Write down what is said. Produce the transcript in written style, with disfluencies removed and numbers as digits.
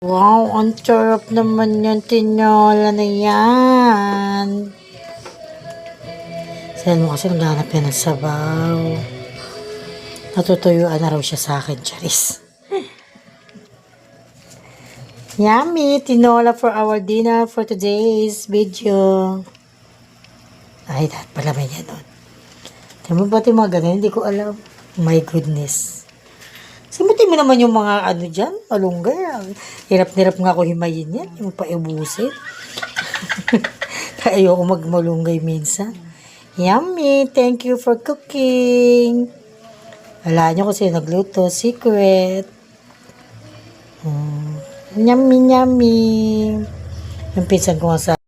Wow, ang sarap naman yung tinola na yan. Sabi mo kasi naghanap yan ng sabaw. Natutuyuan na raw siya sa akin, Charis. Yummy! Tinola for our dinner for today's video. Ay, dapat pala may ganon. Tignan mo ba yung mga ganon? Hindi ko alam. My goodness. Simutin mo naman yung mga ano dyan, malunggay. Hirap-hirap nga ako himayin yan. Yung paibusin. Ayoko magmalunggay minsan. Yummy! Thank you for cooking. Wala nyo kasi nagluto. Secret. Yummy, yummy. Yung pinsan ko nga sa